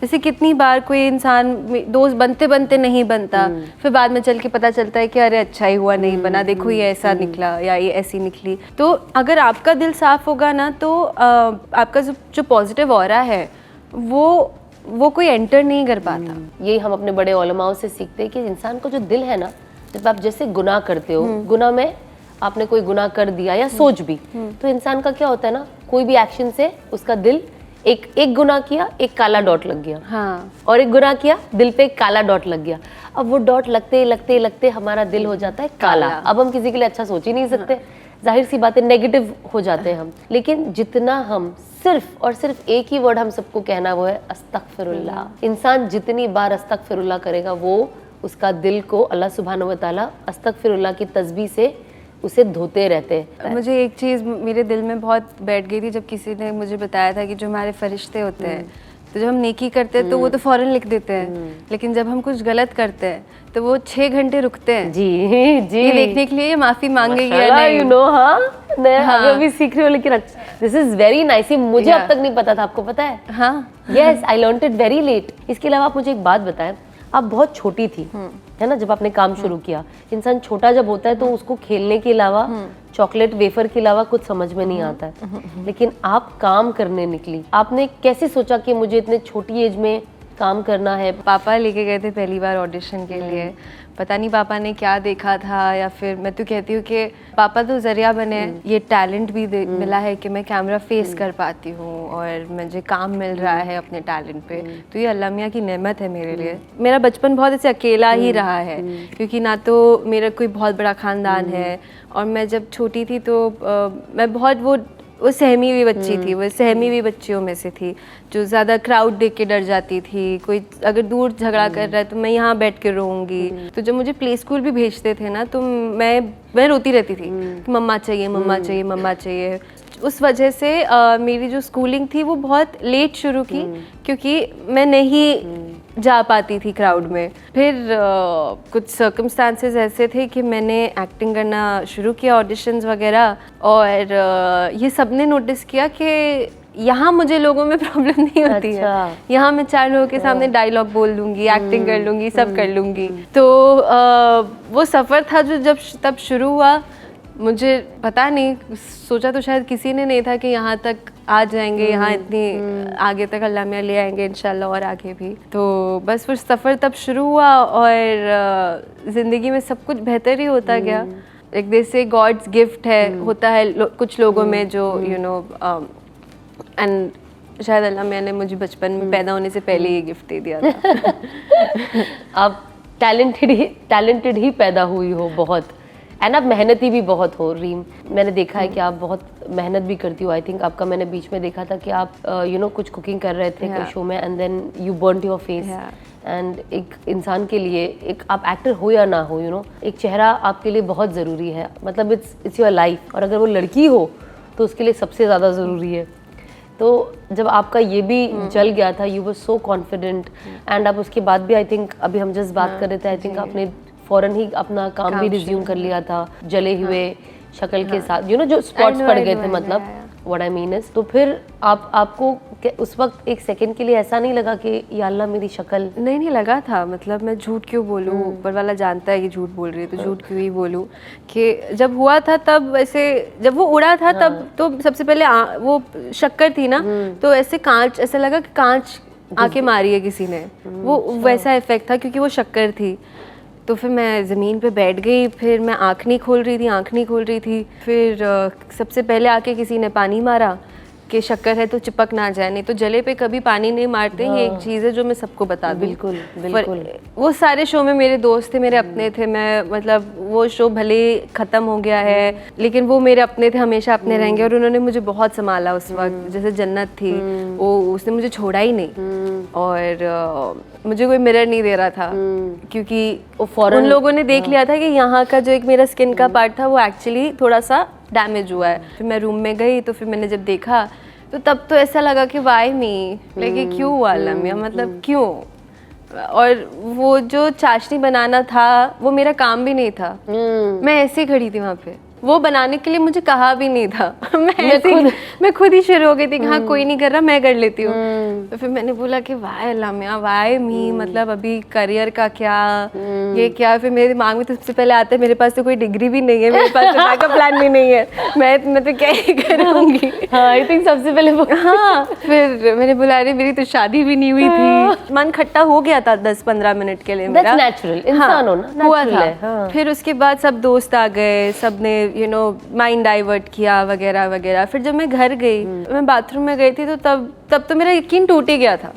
जैसे कितनी बार कोई इंसान दोस्त बनते बनते नहीं बनता, फिर बाद में चल के पता चलता है कि अरे अच्छा ही हुआ नहीं बना, देखो ये ऐसा निकला या ये ऐसी निकली। तो अगर आपका दिल साफ होगा ना तो आपका जो पॉजिटिव ऑरा है वो कोई एंटर नहीं कर पाता। यही हम अपने बड़े उलमाओं से सीखते हैं कि इंसान को जो दिल है ना, जब आप जैसे गुनाह करते हो, गुनाह में आपने कोई गुनाह कर दिया या सोच भी, तो इंसान का क्या होता है ना, कोई भी एक्शन से उसका दिल एक गुनाह किया, एक काला डॉट लग गया, हाँ, और एक गुनाह किया, दिल पे एक काला डॉट लग गया। अब वो डॉट लगते लगते लगते हमारा दिल हो जाता है काला। अब हम किसी के लिए अच्छा सोच ही नहीं सकते, जाहिर सी बात है, नेगेटिव हो जाते हैं हम। लेकिन जितना हम सिर्फ और सिर्फ एक ही वर्ड हम सबको कहना, वो है अस्तगफिरुल्लाह। इंसान जितनी बार अस्तगफिरुल्लाह करेगा, वो उसका दिल को अल्लाह सुब्हानहू व तआला अस्तगफिरुल्लाह की तस्बीह से उसे धोते रहते हैं। मुझे एक चीज़ मेरे दिल में बहुत बैठ गई थी जब किसी ने मुझे बताया था कि जो हमारे फरिश्ते होते हैं, तो जब हम नेकी करते हैं तो वो तो फौरन लिख देते हैं, लेकिन जब हम कुछ गलत करते हैं तो वो 6 घंटे रुकते हैं जी जी, ये देखने के लिए ये माफ़ी मांगेगी या नहीं। यू नो, हाँ, मैं अभी सीख रही हूँ, लेकिन दिस इज वेरी नाइस। मुझे अब तक नहीं पता था, आपको पता है? हाँ, yes, I learned it very late. इसके अलावा आप मुझे एक बात बताएं, आप बहुत छोटी थी, है ना, जब आपने काम शुरू किया। इंसान छोटा जब होता है तो उसको खेलने के अलावा, चॉकलेट वेफर के अलावा कुछ समझ में नहीं आता है। लेकिन आप काम करने निकली, आपने कैसे सोचा कि मुझे इतने छोटी एज में काम करना है? पापा लेके गए थे पहली बार ऑडिशन के लिए, पता नहीं पापा ने क्या देखा था, या फिर मैं तो कहती हूँ कि पापा तो जरिया बने, ये टैलेंट भी मिला है कि मैं कैमरा फेस कर पाती हूँ और मुझे काम मिल रहा है अपने टैलेंट पे, तो ये अल्लाह मियाँ की नेमत है मेरे लिए। मेरा बचपन बहुत ऐसे अकेला ही रहा है, क्योंकि ना तो मेरा कोई बहुत बड़ा ख़ानदान है, और मैं जब छोटी थी तो मैं बहुत वो सहमी हुई बच्ची थी, वो सहमी हुई बच्चियों में से थी जो ज़्यादा क्राउड देख के डर जाती थी। कोई अगर दूर झगड़ा कर रहा है तो मैं यहाँ बैठ के रोऊंगी। तो जब मुझे प्ले स्कूल भी भेजते थे ना, तो मैं रोती रहती थी कि मम्मा चाहिए, मम्मा चाहिए, मम्मा चाहिए। उस वजह से मेरी जो स्कूलिंग थी वो बहुत लेट शुरू की, क्योंकि मैं नहीं जा पाती थी क्राउड में। फिर कुछ सर्कमस्टांसेस ऐसे थे कि मैंने एक्टिंग करना शुरू किया, ऑडिशंस वगैरह, और ये सबने नोटिस किया कि यहाँ मुझे लोगों में प्रॉब्लम नहीं होती है, यहाँ मैं 4 लोगों के सामने डायलॉग बोल लूँगी, एक्टिंग कर लूँगी, सब कर लूँगी। तो वो सफ़र था जो जब तब शुरू हुआ, मुझे पता नहीं, सोचा तो शायद किसी ने नहीं था कि यहाँ तक आ जाएंगे, यहाँ इतनी आगे तक अल्लाह मियां ले आएंगे इंशाल्लाह, और आगे भी। तो बस वो सफ़र तब शुरू हुआ, और ज़िंदगी में सब कुछ बेहतर ही होता गया। एक दे से गॉड्स गिफ्ट है, होता है कुछ लोगों में जो यू नो, एंड शायद अल्लाह मियां ने मुझे बचपन में पैदा होने से पहले ये गिफ्ट दे दिया था। आप टैलेंटेड ही पैदा हुई हो बहुत, एंड आप मेहनती भी बहुत हो रीम। मैंने देखा है कि आप बहुत मेहनत भी करती हो। आई थिंक आपका मैंने बीच में देखा था कि आप यू नो कुछ कुकिंग कर रहे थे कोई शो में, and then you burned your face. And एक इंसान के लिए, एक आप एक्टर हो या ना हो, यू नो, एक चेहरा आपके लिए बहुत ज़रूरी है, मतलब इट्स योर लाइफ। और अगर वो लड़की हो तो उसके लिए सबसे ज़्यादा ज़रूरी है। तो जब आपका ये भी जल गया था, you were so confident, and आप उसके बाद भी, आई थिंक अभी हम जस्ट बात कर रहे थे, आई थिंक आपने फ़ौरन ही अपना काम भी रिज्यूम कर लिया था, जले हुए शक्ल के साथ, यू नो, जो स्पॉट्स पड़ गए थे, मतलब व्हाट आई मीन इज। तो फिर आपको उस वक्त एक सेकंड के लिए ऐसा नहीं लगा कि या अल्लाह मेरी शक्ल? नहीं लगा था, मतलब मैं झूठ क्यों बोलूँ, ऊपर वाला जानता है कि झूठ बोल रही है, तो झूठ क्यों ही बोलूँ। कि जब हुआ था तब वैसे, जब वो उड़ा था तब तो सबसे पहले वो शक्कर थी ना, तो ऐसे कांच, ऐसा लगा कि कांच आके मारी है किसी ने, वो वैसा इफेक्ट था, क्योंकि वो शक्कर थी। तो फिर मैं ज़मीन पे बैठ गई, फिर मैं आँख नहीं खोल रही थी। फिर सबसे पहले आके किसी ने पानी मारा कि शक्कर है तो चिपक ना जाए, नहीं तो जले पे कभी पानी नहीं मारते। ये एक चीज़ है जो मैं सबको बता दूँ। बिल्कुल। वो सारे शो में मेरे दोस्त थे, मेरे अपने थे। मैं मतलब वो शो भले ख़त्म हो गया है, लेकिन वो मेरे अपने थे, हमेशा अपने रहेंगे। और उन्होंने मुझे बहुत संभाला उस वक्त, जैसे जन्नत थी वो, उसने मुझे छोड़ा ही नहीं। और मुझे कोई मिरर नहीं दे रहा था, क्योंकि उन लोगों ने देख लिया था कि यहाँ का जो एक मेरा स्किन का पार्ट था वो एक्चुअली थोड़ा सा डैमेज हुआ है। फिर मैं रूम में गई, तो फिर मैंने जब देखा तो तब तो ऐसा लगा कि वाई मी, लेकिन क्यों हुआ अल्लाह मियां, मतलब क्यों। और वो जो चाशनी बनाना था वो मेरा काम भी नहीं था, मैं ऐसे ही खड़ी थी वहाँ पे, वो बनाने के लिए मुझे कहा भी नहीं था। मैं खुद ही शुरू हो गई थी कि हाँ कोई नहीं कर रहा, मैं कर लेती हूँ। तो फिर मैंने बोला कि Y Allah Miyan, why me, मतलब अभी करियर का क्या, ये क्या। फिर मेरे दिमाग में तो सबसे पहले आता है मेरे पास तो कोई डिग्री भी नहीं है, मेरे पास तो बैकअप प्लान भी नहीं है, मैं तो क्या ही करूँगी। आई थिंक सबसे पहले हाँ, फिर मैंने बोला अरे मेरी तो शादी भी नहीं हुई थी। मन खट्टा हो गया था 10-15 मिनट के लिए मेरा। नेचुरल, इंसान होना हुआ था। फिर उसके बाद सब दोस्त आ गए, सब ने यू नो माइंड डाइवर्ट किया वगैरह वगैरह। फिर जब मैं घर गई, मैं बाथरूम में गई थी, तो तब तो मेरा यकीन टूट ही गया था,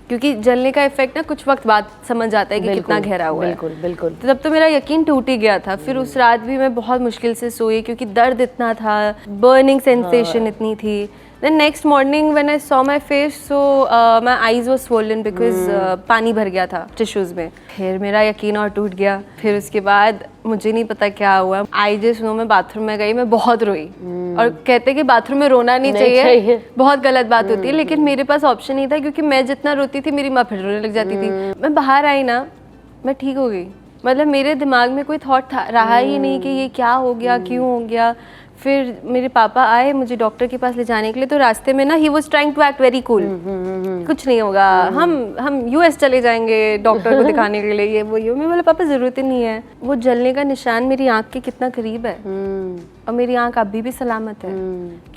क्योंकि जलने का इफेक्ट ना कुछ वक्त बाद समझ आता है कि कितना गहरा हुआ है। बिल्कुल। तो तब तो मेरा यकीन टूट ही गया था। फिर उस रात भी मैं बहुत मुश्किल से सोई, क्योंकि दर्द इतना था, बर्निंग सेंसेशन इतनी थी। Then next morning when I saw my face, so my eyes were swollen because पानी भर गया था टिश्यूज में। फिर मेरा यकीन और टूट गया। फिर उसके बाद मुझे नहीं पता क्या हुआ, आई जस्ट नो, मैं बाथरूम में गई, मैं बहुत रोई। और कहते कि बाथरूम में रोना नहीं चाहिए, बहुत गलत बात होती है, लेकिन मेरे पास ऑप्शन नहीं था, क्योंकि मैं जितना रोती थी मेरी माँ फिर रोने लग जाती थी। मैं बाहर आई ना, मैं ठीक हो गई, मतलब मेरे दिमाग में कोई थॉट रहा ही नहीं कि ये क्या हो गया, क्यों हो गया। फिर मेरे पापा आए मुझे डॉक्टर के पास ले जाने के लिए, तो रास्ते में ना he was trying to act very cool, कुछ नहीं होगा, हम यूएस चले जाएंगे डॉक्टर को दिखाने के लिए, ये वो ये। मैं बोला पापा ज़रूरत ही नहीं है। वो जलने का निशान मेरी आँख के कितना करीब है, और मेरी आँख अभी भी सलामत है।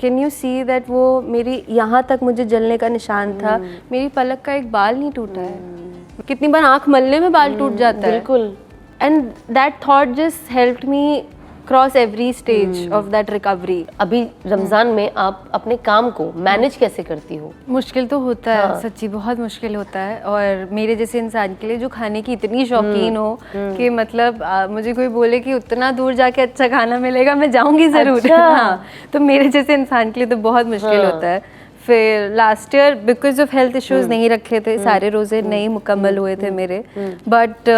कैन यू सी दैट वो मेरी यहाँ तक मुझे जलने का निशान था, मेरी पलक का एक बाल नहीं टूटा है। कितनी बार आँख मलने में बाल टूट जाता है। बिल्कुल। And that thought just helped me cross every stage of that recovery. अभी रमज़ान में आप अपने काम को मैनेज कैसे करती हो? मुश्किल तो होता है, सच्ची बहुत मुश्किल होता है। और मेरे जैसे इंसान के लिए जो खाने की इतनी शौकीन हो कि मतलब मुझे कोई बोले कि उतना दूर जाके अच्छा खाना मिलेगा, मैं जाऊंगी ज़रूर। अच्छा। हाँ, तो मेरे जैसे इंसान के लिए तो बहुत मुश्किल होता है। फिर last year because of health issues नहीं रखे थे, सारे रोज़े नहीं मुकम्मल हुए थे मेरे। बट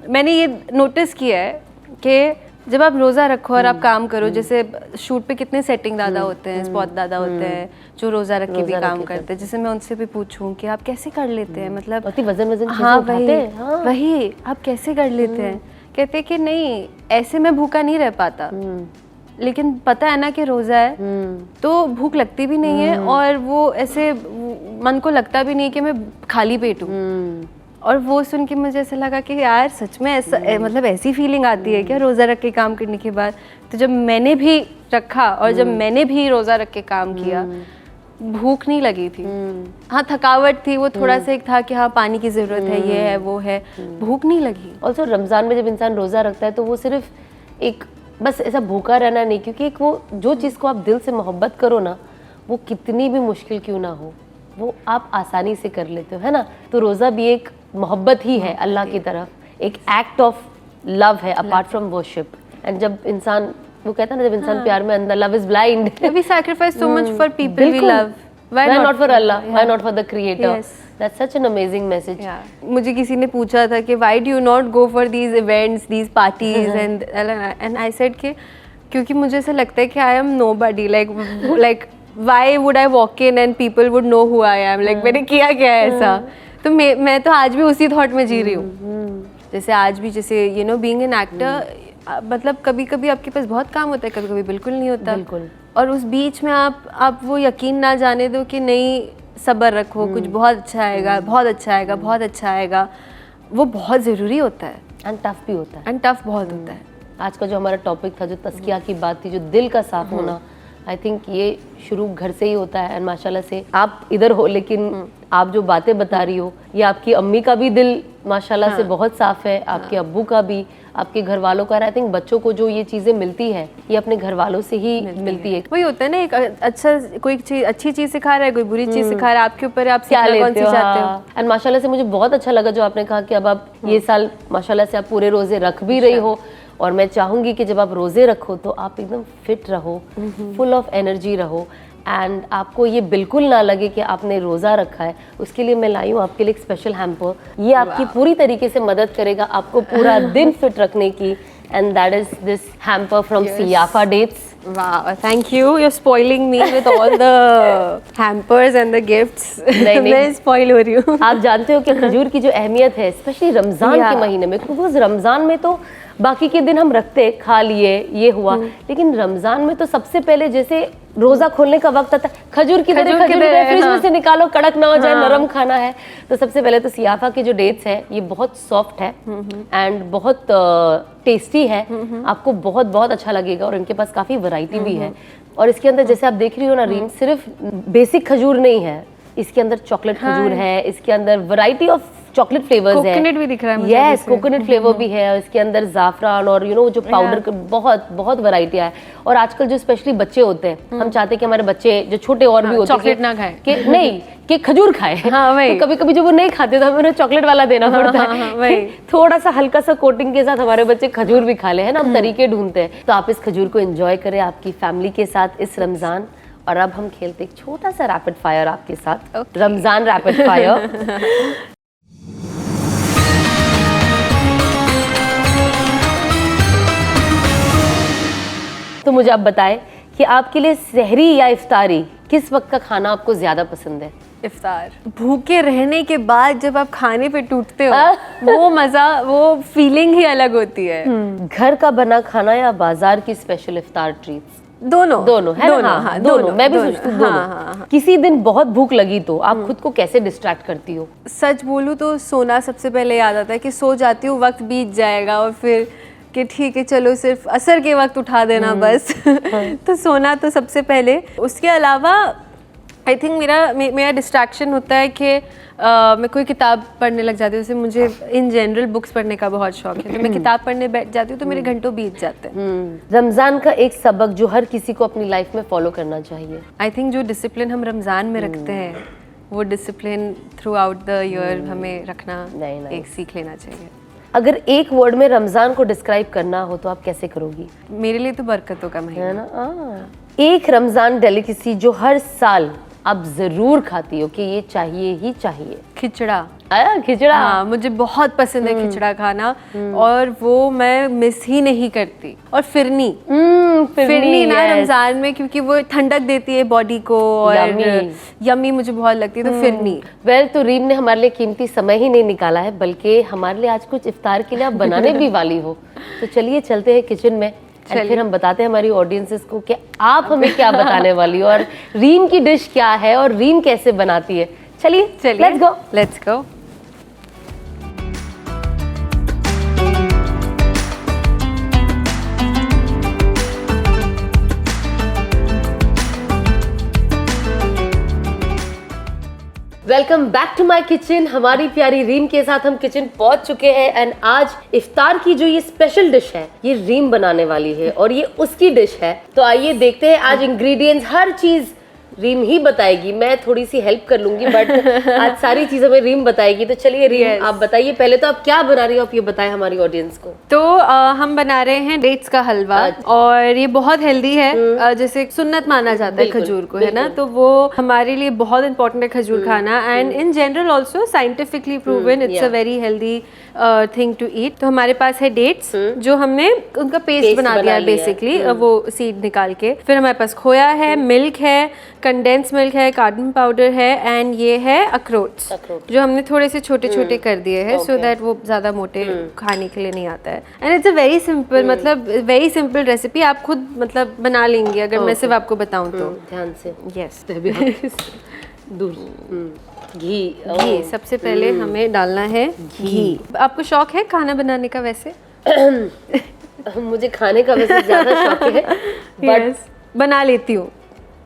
मैंने ये नोटिस किया है कि जब आप रोज़ा रखो और आप काम करो, जैसे शूट पे कितने सेटिंग दादा होते हैं, स्पॉट दादा होते हैं जो रोज़ा रख के भी काम करते हैं, जैसे मैं उनसे भी पूछूं कि आप कैसे कर लेते हैं, मतलब वजन हाँ चीजें उठाते हैं। हाँ। वही आप कैसे कर लेते हैं। कहते हैं कि नहीं, ऐसे मैं भूखा नहीं रह पाता, लेकिन पता है ना कि रोज़ा है तो भूख लगती भी नहीं है और वो ऐसे मन को लगता भी नहीं कि मैं खाली पेट हूँ। और वो सुन के मुझे ऐसा लगा कि यार सच में ऐसा मतलब ऐसी फीलिंग आती है क्या रोज़ा रख के काम करने के बाद। तो जब मैंने भी रखा और जब मैंने भी रोज़ा रख के काम किया, भूख नहीं लगी थी। हाँ थकावट थी, वो थोड़ा सा एक था कि हाँ पानी की ज़रूरत है, ये है वो है, भूख नहीं लगी। ऑल्सो रमज़ान में जब इंसान रोज़ा रखता है तो वो सिर्फ एक बस ऐसा भूखा रहना नहीं, क्योंकि एक वो जो चीज़ को आप दिल से मोहब्बत करो ना, वो कितनी भी मुश्किल क्यों ना हो वो आप आसानी से कर लेते हो, है ना। तो रोज़ा भी एक मोहब्बत ही है अल्लाह की तरफ, एक एक्ट ऑफ लव है अपार्ट फ्रॉम वर्शिप। एंड जब इंसान, वो कहता है ना, जब इंसान प्यार में अंधा, love is blind, we sacrifice so much for people we love, why not for Allah, why not for the creator? That's such an amazing message. मुझे किसी ने पूछा था कि why do you not go for these events, these parties and I said कि क्योंकि मुझे ऐसा लगता है कि I am nobody, like why would I walk in and people would know who I am, like मैंने किया क्या है ऐसा। तो मैं तो आज भी उसी थॉट में जी रही हूँ। जैसे आज भी, जैसे you know being an actor, मतलब कभी कभी आपके पास बहुत काम होता है, कभी कभी बिल्कुल नहीं होता। बिल्कुल। और उस बीच में आप वो यकीन ना जाने दो कि नहीं, सब्र रखो, कुछ बहुत अच्छा आएगा, बहुत अच्छा आएगा, बहुत अच्छा आएगा, वो बहुत ज़रूरी होता है। एंड टफ भी होता है, एंड टफ बहुत होता है। आज का जो हमारा टॉपिक था, जो तस्किया की बात थी, जो दिल का साफ होना, आई थिंक ये शुरू घर से ही होता है। एंड माशाल्लाह से आप इधर हो, लेकिन आप जो बातें बता रही हो, ये आपकी अम्मी का भी दिल माशाल्लाह से बहुत साफ है, आपके अब्बू का भी, आपके घर वालों का। आई थिंक बच्चों को जो ये चीज़ें मिलती है, ये अपने घर वालों से ही मिलती है। वही होता है ना, एक अच्छा, कोई चीज़ अच्छी चीज़ सिखा रहा है, कोई बुरी चीज़ सिखा रहा है, आपके ऊपर है आप क्या सीखना कौन सी चाहते हो। एंड माशाल्लाह से मुझे बहुत अच्छा लगा जो आपने कहा कि अब आप ये साल माशाल्लाह से आप पूरे रोजे रख भी रही हो, और मैं चाहूँगी कि जब आप रोज़े रखो तो आप एकदम फिट रहो, फुल ऑफ एनर्जी रहो, एंड आपको ये बिल्कुल ना लगे कि आपने रोज़ा रखा है। उसके लिए मैं लाई हूँ आपके लिए एक स्पेशल हैम्पर, ये आपकी पूरी तरीके से मदद करेगा आपको पूरा दिन फिट रखने की। And that is this hamper from Siafa dates. Wow, thank you. You're spoiling me with all the hampers and the gifts. मैं spoil हो रही हूँ। आप जानते हो कि खजूर की जो अहमियत है, स्पेशली रमज़ान के महीने में, क्योंकि रमज़ान में तो बाकी के दिन हम रखते, खा लिए, ये हुआ, लेकिन रमज़ान में तो सबसे पहले जैसे रोज़ा खोलने का वक्त आता है, खजूर की तरह फ्रिज में से निकालो, कड़क ना हो जाए, नरम खाना है। तो सबसे पहले तो सियाफा की जो डेट्स है, ये बहुत सॉफ्ट है एंड बहुत टेस्टी है, आपको बहुत बहुत अच्छा लगेगा। और इनके पास काफ़ी वैरायटी भी है। और इसके अंदर जैसे आप देख रही हो ना रीम, सिर्फ बेसिक खजूर नहीं है, इसके अंदर चॉकलेट खजूर है, इसके अंदर वैरायटी ऑफ चॉकलेट फ्लेवर्स है, कोकोनट भी दिख रहा है मुझे। यस, कोकोनट फ्लेवर भी है, और इसके अंदर जाफरान और यू नो जो पाउडर का बहुत बहुत वैरायटी है। और आजकल जो स्पेशली बच्चे होते हैं, हम चाहते हैं कि हमारे बच्चे जो छोटे और भी होते हैं चॉकलेट ना खाए, कि नहीं कि खजूर खाए। तो कभी कभी जो वो नहीं खाते तो हमें उन्हें चॉकलेट वाला देना पड़ता है। थोड़ा सा हल्का सा कोटिंग के साथ हमारे बच्चे खजूर भी खा ले, है ना, हम तरीके ढूंढते हैं। तो आप इस खजूर को एंजॉय करें आपकी फैमिली के साथ इस रमजान। और अब हम खेलते एक छोटा सा रैपिड फायर आपके साथ, रमजान रैपिड फायर। तो मुझे आप बताएं कि आपके लिए सहरी या इफ्तारी, किस वक्त का खाना आपको ज्यादा पसंद है? इफ्तार। भूखे रहने के बाद जब आप खाने पे टूटते हो, वो मजा, वो फीलिंग ही अलग होती है। घर का बना खाना या बाजार की स्पेशल इफ्तार ट्रीट्स? दोनों है ना? हाँ, दोनों। मैं भी सोचती हूँ दोनों। किसी दिन बहुत भूख लगी तो आप खुद को कैसे डिस्ट्रैक्ट करती हो? सच बोलूँ तो सोना सबसे पहले याद आता है कि सो जाती हूँ, वक्त बीत जाएगा और फिर कि ठीक है चलो सिर्फ असर के वक्त उठा देना बस। तो सोना तो सबसे पहले। उसके अलावा आई थिंक मेरा डिस्ट्रैक्शन होता है कि मैं कोई किताब पढ़ने लग जाती हूँ। जैसे मुझे इन जनरल बुक्स पढ़ने का बहुत शौक है, तो मैं किताब पढ़ने बैठ जाती हूँ तो मेरे घंटों बीत जाते हैं। रमज़ान का एक सबक जो हर किसी को अपनी लाइफ में फॉलो करना चाहिए? आई थिंक जो डिसिप्लिन हम रमज़ान में रखते हैं, वो discipline through out the year हमें रखना एक सीख लेना चाहिए। अगर एक वर्ड में रमज़ान को डिस्क्राइब करना हो तो आप कैसे करोगी? मेरे लिए तो बरकतों का महीना है ना। एक रमज़ान डेलिकेसी जो हर साल आप ज़रूर खाती हो कि ये चाहिए ही चाहिए? खिचड़ा। आया खिचड़ा। हाँ, मुझे बहुत पसंद है खिचड़ा खाना और वो मैं मिस ही नहीं करती। और फिरनी फिरनी ना रमजान में, क्योंकि वो ठंडक देती है बॉडी को और यम्मी मुझे बहुत लगती है, तो फिरनी। वेल, तो रीम ने हमारे लिए कीमती समय ही नहीं निकाला है, बल्कि हमारे लिए आज कुछ इफ्तार के लिए आप बनाने भी वाली हो। तो चलिए चलते हैं किचन में, और फिर हम बताते हैं हमारी ऑडियंसेस को कि आप हमें क्या बताने वाली हो और रीम की डिश क्या है और रीम कैसे बनाती है। चलिए let's go. Welcome back to my kitchen. हमारी प्यारी रीम के साथ हम किचन पहुंच चुके हैं एंड आज इफ्तार की जो ये स्पेशल डिश है ये रीम बनाने वाली है और ये उसकी डिश है। तो आइए देखते हैं आज इंग्रेडिएंट्स, हर चीज रीम ही बताएगी, मैं थोड़ी सी हेल्प कर लूंगी, बट आज सारी चीजें में रीम बताएगी। तो चलिए रीम आप बताइए, पहले तो आप क्या बना रही हो, आप ये बताएं हमारी ऑडियंस को। तो हम बना रहे हैं डेट्स का हलवा और ये बहुत हेल्दी है, जैसे सुन्नत माना जाता है खजूर को, है ना, तो वो हमारे लिए बहुत इंपॉर्टेंट है खजूर खाना and in general also scientifically proven it's a very healthy thing to eat. तो हमारे पास है डेट्स जो हमने उनका पेस्ट बना दिया है बेसिकली, वो सीड निकाल के। फिर हमारे पास खोया है, मिल्क है, कंडेंस मिल्क है, कार्डमम पाउडर है एंड ये है अखरोट्स जो हमने थोड़े से छोटे छोटे कर दिए हैं सो दैट वो ज्यादा मोटे खाने के लिए नहीं आता है। And it's a very simple, मतलब वेरी सिंपल रेसिपी, आप खुद मतलब बना लेंगी अगर मैं सिर्फ आपको बताऊं तो। ध्यान से। यस दूर घी सबसे पहले हमें डालना है घी। आपको शौक है खाना बनाने का? वैसे मुझे खाने का वैसे ज्यादा शौक है, बट बना लेती हूँ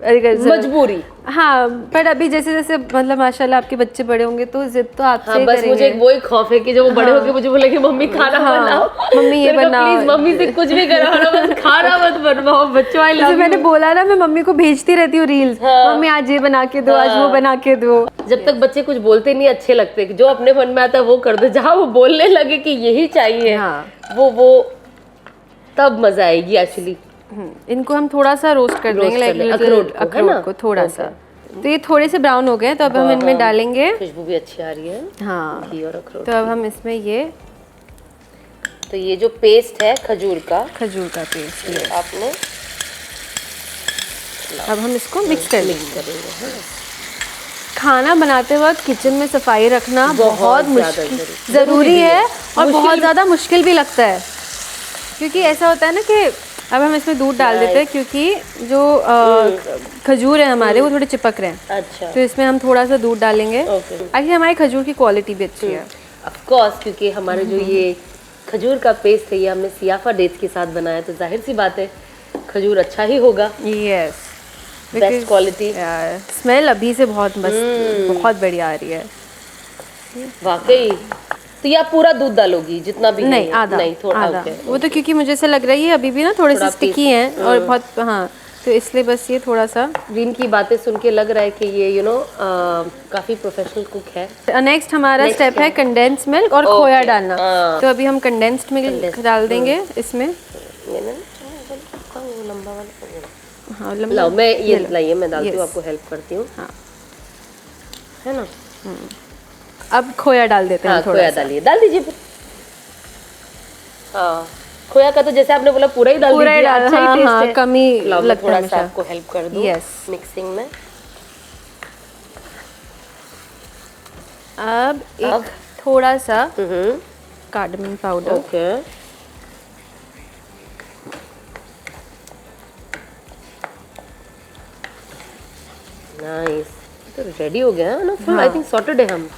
मजबूरी। हाँ, पर अभी जैसे जैसे मतलब माशाल्लाह आपके बच्चे बड़े होंगे तो जिद तो आपसे हाँ, बस मुझे एक वही खौफ है कि जब वो बड़े होके मुझे बोलेंगे मम्मी खाना बनाओ, मम्मी ये बनाओ, प्लीज मम्मी से कुछ भी कराओ, बस खाना मत बनवाओ बच्चों। I love. मैंने बोला ना, मैं मम्मी को भेजती रहती हूँ रील्स, मम्मी आज ये बना के दो, आज वो बना के दो। जब तक बच्चे कुछ बोलते नहीं अच्छे लगते, जो अपने मन में आता है वो कर दो, जहाँ वो बोलने लगे कि यही चाहिए वो तब मजा आएगी एक्चुअली। इनको हम थोड़ा सा रोस्ट कर देंगे, लाइक अखरोट को थोड़ा सा। तो ये थोड़े से ब्राउन हो गए, तो अब हम इनमें डालेंगे, खुशबू भी अच्छी आ रही है। हाँ, घी और अखरोट। तो अब हम इसमें ये जो पेस्ट है खजूर का पेस्ट ये आपने, अब हम इसको मिक्स कर लेंगे। खाना बनाते वक्त किचन में सफाई रखना बहुत ज़रूरी है और बहुत ज़्यादा मुश्किल भी लगता है, क्योंकि ऐसा होता है ना कि अब हम इसमें दूध डाल देते हैं क्योंकि जो खजूर है हमारे वो थोड़े चिपक रहे हैं। अच्छा। तो इसमें हम थोड़ा सा दूध डालेंगे। एक्चुअली हमारी खजूर की क्वालिटी भी अच्छी है। ऑफ कोर्स, क्योंकि हमारे जो ये खजूर का पेस्ट है ये हमने सियाफा डेट्स के साथ बनाया, तो जाहिर सी बात है खजूर अच्छा ही होगा। Yes, best quality. स्मेल अभी से बहुत मस्त, बहुत बढ़िया आ रही है वाकई। तो ये आप पूरा दूध डालोगी जितना भी? नहीं, आधा, नहीं थोड़ा आधा। वो तो क्योंकि मुझे ऐसा लग रहा है ये अभी भी ना थोड़े से स्टिकी हैं और बहुत, हाँ, तो इसलिए बस ये थोड़ा सा। रीम की बातें सुन के लग रहा है कि ये काफी प्रोफेशनल कुक है। नेक्स्ट हमारा स्टेप है कंडेंस मिल्क और खोया डालना। तो अभी हम कंडेंस्ड मिल्क डाल देंगे इसमें। हाँ, लाओ, मैं ये लाइए, मैं डालती हूँ, आपको हेल्प करती हूँ, है ना। अब खोया डाल देते हैं। खोया डालिए, डाल दीजिए फिर। हाँ, खोया का तो जैसे आपने बोला पूरा ही डाल दीजिए, अच्छा ही टेस्ट है। कमी लगता है, थोड़ा सा आपको हेल्प कर दूं मिक्सिंग में। अब एक थोड़ा सा कार्डमम पाउडर। ओके। नाइस, तो रेडी हो गया है ना फुल। आई थिंक सॉर्टेड है हम।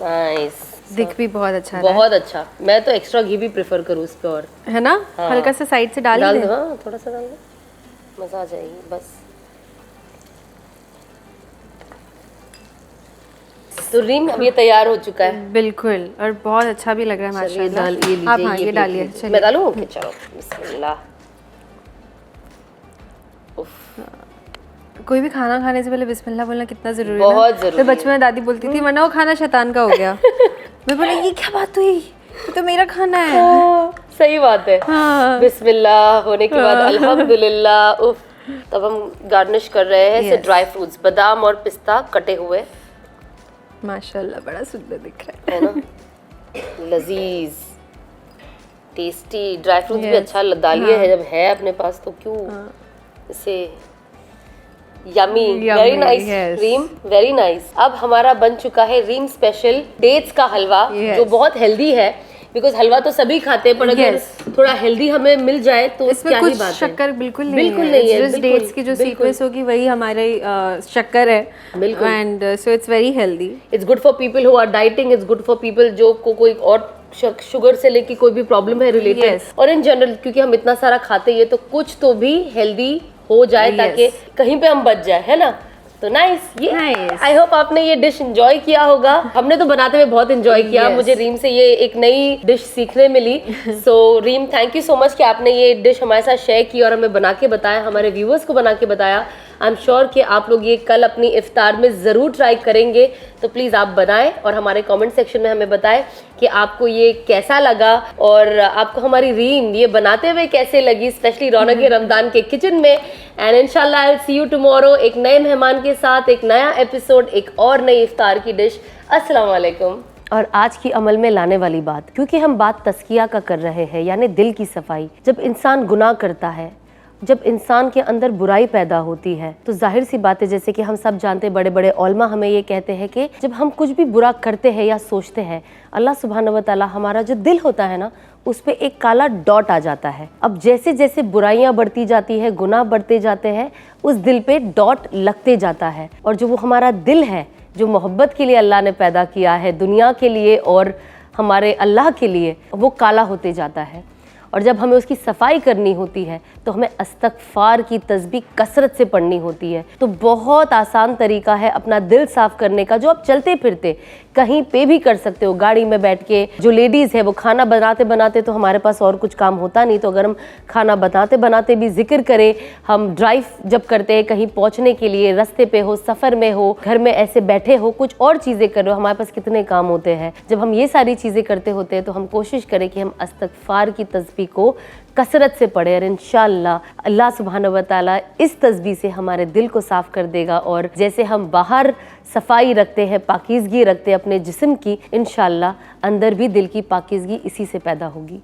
नाइस, दिख भी बहुत अच्छा, बहुत अच्छा। मैं तो एक्स्ट्रा घी भी प्रेफर करूँ इस पे, और है ना। हल्का सा साइड से डाल दो। हाँ, थोड़ा सा डाल दो, मजा आ जाएगी बस। तो रीम अब ये तैयार हो चुका है बिल्कुल, और बहुत अच्छा भी लग रहा है माशाल्लाह। आप हाँ ये डालिए। मैं डालूं? ओके, चलो बिस्मिल्लाह। कोई भी खाना खाने से पहले बिस्मिल्लाह बोलना कितना जरूरी है, बहुत जरूरी। तो बचपन में दादी बोलती थी वरना वो खाना शैतान का हो गया। मैं बोला ये क्या बात हुई, ये तो मेरा खाना है। सही बात है। हाँ। बिस्मिल्लाह होने के बाद अल्हम्दुलिल्लाह। उफ, तब हम गार्निश कर रहे हैं ड्राई फ्रूट्स, बादाम और पिस्ता कटे हुए, माशाल्लाह बड़ा सुंदर दिख रहा है ना, लजीज, टेस्टी, ड्राई फ्रूट्स भी Yes. अच्छा डालिए है, जब है अपने पास तो क्यों इसे, yummy, very nice yes. Reem, very nice. अब हमारा बन चुका है रीम स्पेशल डेट्स का हलवा, Yes. जो बहुत हेल्दी है, बिकॉज हलवा तो सभी खाते हैं, पर अगर Yes. थोड़ा हेल्दी हमें मिल जाए तो इसमें क्या ही कुछ बात है। शक्कर बिल्कुल नहीं बिल्कुल है, नहीं है, It's just बिल्कुल, dates की जो बिल्कुल। सीक्वेंस होगी वही हमारे शक्कर है, बिल्कुल। And so it's very healthy. It's good for people who are dieting, it's good for people जो को कोई और शुगर से लेके कोई भी प्रॉब्लम है रिलेटेड, Yes. और इन जनरल क्योंकि हम इतना सारा खाते हैं तो कुछ तो भी हेल्दी हो जाए, ताकि कहीं पे हम बच जाए, है ना। तो नाइस, ये Nice. आई होप आपने ये डिश एंजॉय किया होगा। हमने तो बनाते हुए बहुत एंजॉय किया। Yes. मुझे रीम से ये एक नई डिश सीखने मिली। सो रीम, थैंक यू सो मच कि आपने ये डिश हमारे साथ शेयर की और हमें बना के बताया, हमारे व्यूअर्स को बना के बताया। आई एम श्योर कि आप लोग ये कल अपनी इफ्तार में ज़रूर ट्राई करेंगे, तो प्लीज़ आप बनाएं और हमारे कमेंट सेक्शन में हमें बताएं कि आपको ये कैसा लगा और आपको हमारी रीम ये बनाते हुए कैसे लगी, स्पेशली रौनक रमज़ान के किचन में। एंड इंशाल्लाह I will see you tomorrow एक नए मेहमान के साथ, एक नया एपिसोड, एक और नई इफ्तार की डिश। अस्सलाम वालेकुम। और आज की अमल में लाने वाली बात, क्योंकि हम बात तस्किया का कर रहे हैं, यानी दिल की सफाई। जब इंसान गुनाह करता है, जब इंसान के अंदर बुराई पैदा होती है, तो जाहिर सी बात है, जैसे कि हम सब जानते हैं, बड़े बड़े औलमा हमें ये कहते हैं कि जब हम कुछ भी बुरा करते हैं या सोचते हैं, अल्लाह सुब्हानहू व तआला हमारा जो दिल होता है ना, उस पे एक काला डॉट आ जाता है। अब जैसे जैसे बुराइयां बढ़ती जाती है, गुनाह बढ़ते जाते हैं, उस दिल पे डॉट लगते जाता है, और जो वो हमारा दिल है, जो मोहब्बत के लिए अल्लाह ने पैदा किया है, दुनिया के लिए और हमारे अल्लाह के लिए, वो काला होते जाता है। और जब हमें उसकी सफाई करनी होती है तो हमें अस्तगफार की तस्बीह कसरत से पढ़नी होती है। तो बहुत आसान तरीका है अपना दिल साफ़ करने का, जो आप चलते फिरते कहीं पे भी कर सकते हो, गाड़ी में बैठ के। जो लेडीज़ है वो खाना बनाते बनाते, तो हमारे पास और कुछ काम होता नहीं, तो अगर हम खाना बनाते बनाते भी जिक्र करें, हम ड्राइव जब करते हैं कहीं पहुँचने के लिए, रास्ते पे हो, सफ़र में हो, घर में ऐसे बैठे हो, कुछ और चीज़ें कर रहे हो, हमारे पास कितने काम होते हैं। जब हम ये सारी चीज़ें करते होते हैं तो हम कोशिश करें कि हम अस्तगफार की तस्बीह को कसरत से पढ़े, और इंशाअल्लाह अल्लाह सुब्हानहू व तआला इस तस्बीह से हमारे दिल को साफ़ कर देगा। और जैसे हम बाहर सफाई रखते हैं, पाकीज़गी रखते हैं अपने जिस्म की, इंशाअल्लाह अंदर भी दिल की पाकीज़गी इसी से पैदा होगी।